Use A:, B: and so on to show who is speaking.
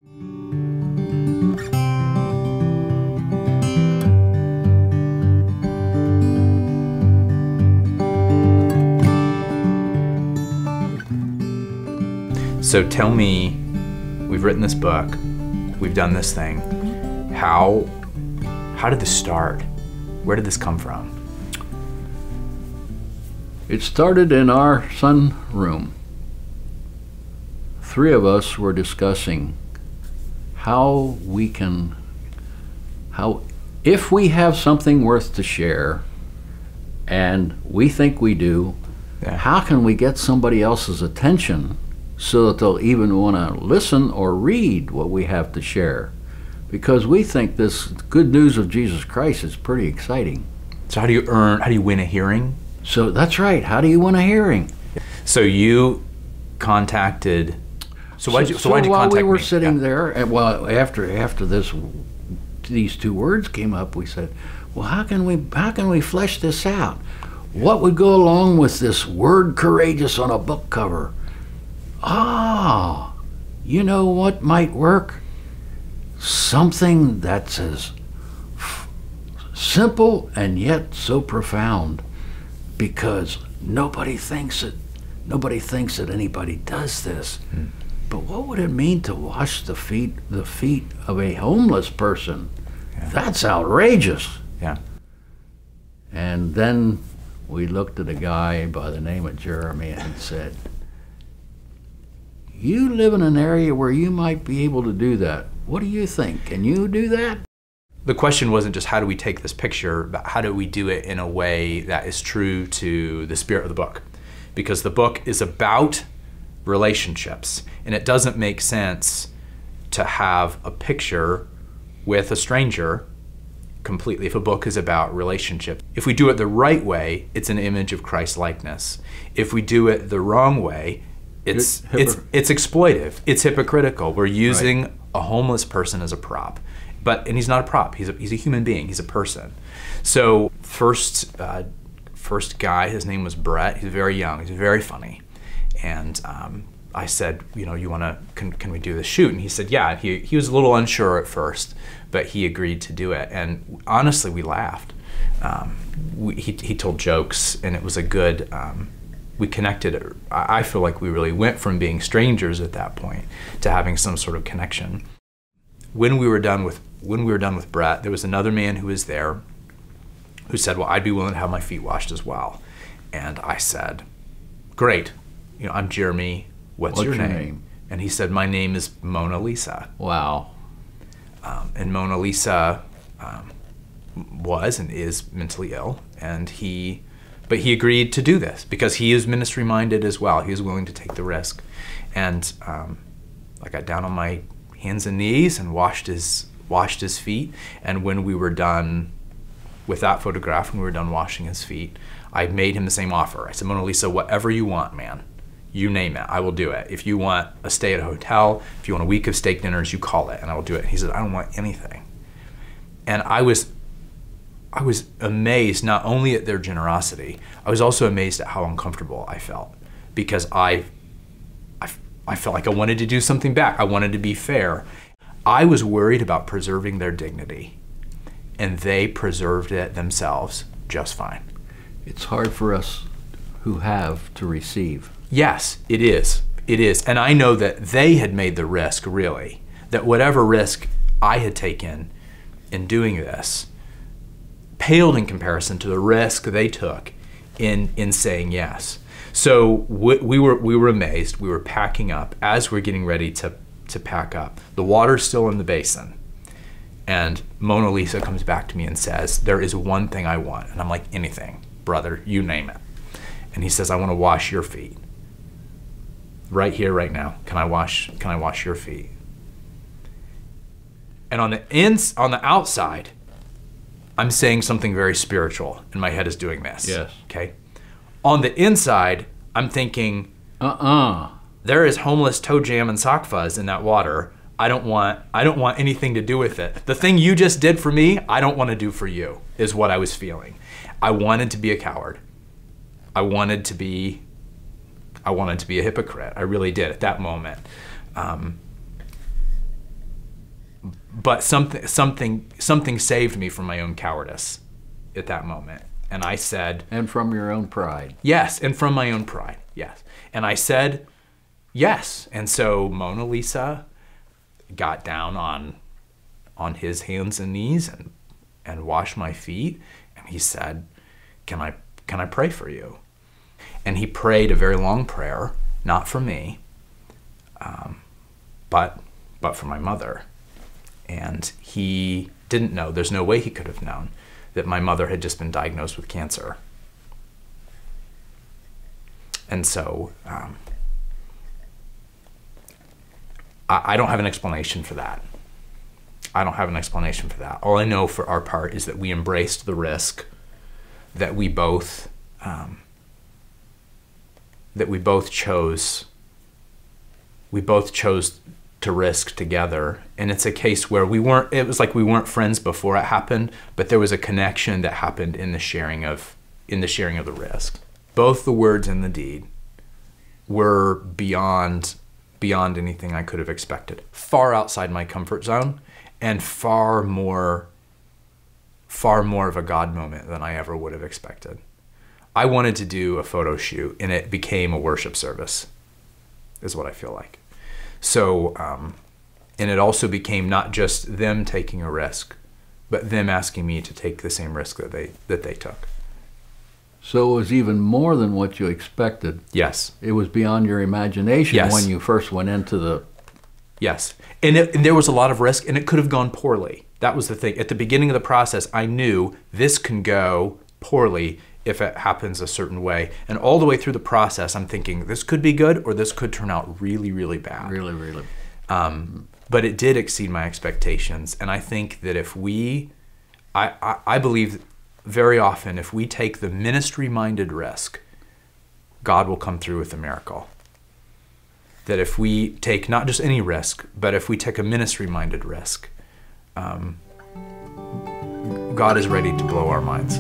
A: So tell me, we've written this book, we've done this thing. How did this start? Where did this come from?
B: It started in our sunroom. Three of us were discussing if we have something worth to share, and we think we do, how can we get somebody else's attention so that they'll even want to listen or read what we have to share? Because we think this good news of Jesus Christ is pretty exciting.
A: So how do you win a hearing?
B: So that's right, how do you win a hearing?
A: So you contacted, why'd you contact me?
B: While we were sitting there, and after these two words came up, we said, well, how can we flesh this out? What would go along with this word courageous on a book cover? You know what might work? Something that's as simple and yet so profound, because nobody thinks that anybody does this. But what would it mean to wash the feet of a homeless person? Yeah. That's outrageous.
A: Yeah.
B: And then we looked at a guy by the name of Jeremy and said, you live in an area where you might be able to do that. What do you think? Can you do that?
A: The question wasn't just how do we take this picture, but how do we do it in a way that is true to the spirit of the book? Because the book is about relationships, and it doesn't make sense to have a picture with a stranger completely if a book is about relationships. If we do it the right way, it's an image of Christ likeness. If we do it the wrong way, it's exploitive. It's hypocritical. We're using a homeless person as a prop, and he's not a prop. He's a human being. He's a person. So first guy, his name was Brett. He's very young. He's very funny, and I said, can we do this shoot? And he said, yeah. He was a little unsure at first, but he agreed to do it. And honestly, we laughed. He told jokes, and it was a good. We connected. I feel like we really went from being strangers at that point to having some sort of connection. When we were done with Brett, there was another man who was there who said, well, I'd be willing to have my feet washed as well. And I said, great. I'm Jeremy. What's your name? And he said, my name is Mona Lisa.
B: Wow.
A: And Mona Lisa was and is mentally ill, but he agreed to do this because he is ministry minded as well. He was willing to take the risk. And I got down on my hands and knees and washed his feet. And when we were done with that photograph, when we were done washing his feet, I made him the same offer. I said, Mona Lisa, whatever you want, man, you name it, I will do it. If you want a stay at a hotel, if you want a week of steak dinners, you call it and I will do it. He said, I don't want anything. And I was amazed not only at their generosity, I was also amazed at how uncomfortable I felt, because I felt like I wanted to do something back. I wanted to be fair. I was worried about preserving their dignity, and they preserved it themselves just fine.
B: It's hard for us who have to receive.
A: Yes, it is. It is. And I know that they had made the risk, really, that whatever risk I had taken in doing this paled in comparison to the risk they took in saying yes. So we were amazed. We were packing up. As we're getting ready to pack up, the water's still in the basin. And Mona Lisa comes back to me and says, there is one thing I want. And I'm like, anything, brother, you name it. And he says, I want to wash your feet. Right here, right now. Can I wash your feet? And on the outside, I'm saying something very spiritual, and my head is doing this.
B: Yes.
A: Okay. On the inside, I'm thinking, there is homeless toe jam and sock fuzz in that water. I don't want anything to do with it. The thing you just did for me, I don't want to do for you, is what I was feeling. I wanted to be a coward. I wanted to be a hypocrite. I really did at that moment. But something saved me from my own cowardice at that moment. And I said...
B: And from your own pride.
A: Yes, and from my own pride, yes. And I said, yes. And so Mona Lisa got down on his hands and knees and washed my feet. And he said, can I pray for you? And he prayed a very long prayer, not for me, but for my mother. And he didn't know, there's no way he could have known, that my mother had just been diagnosed with cancer. And so I don't have an explanation for that. I don't have an explanation for that. All I know for our part is that we embraced the risk, that we both chose to risk together. And it's a case where it was like we weren't friends before it happened, but there was a connection that happened in the sharing of the risk. Both the words and the deed were beyond anything I could have expected, far outside my comfort zone, and far more of a God moment than I ever would have expected. I wanted to do a photo shoot, and it became a worship service, is what I feel like. So, and it also became not just them taking a risk, but them asking me to take the same risk that they took.
B: So it was even more than what you expected.
A: Yes.
B: It was beyond your imagination.
A: Yes.
B: When you first went into the...
A: Yes. And there was a lot of risk, and it could have gone poorly. That was the thing. At the beginning of the process, I knew this can go poorly if it happens a certain way. And all the way through the process, I'm thinking, this could be good, or this could turn out really, really bad.
B: Really, really.
A: But it did exceed my expectations. And I think that if I believe very often, if we take the ministry-minded risk, God will come through with a miracle. That if we take not just any risk, but if we take a ministry-minded risk, God is ready to blow our minds.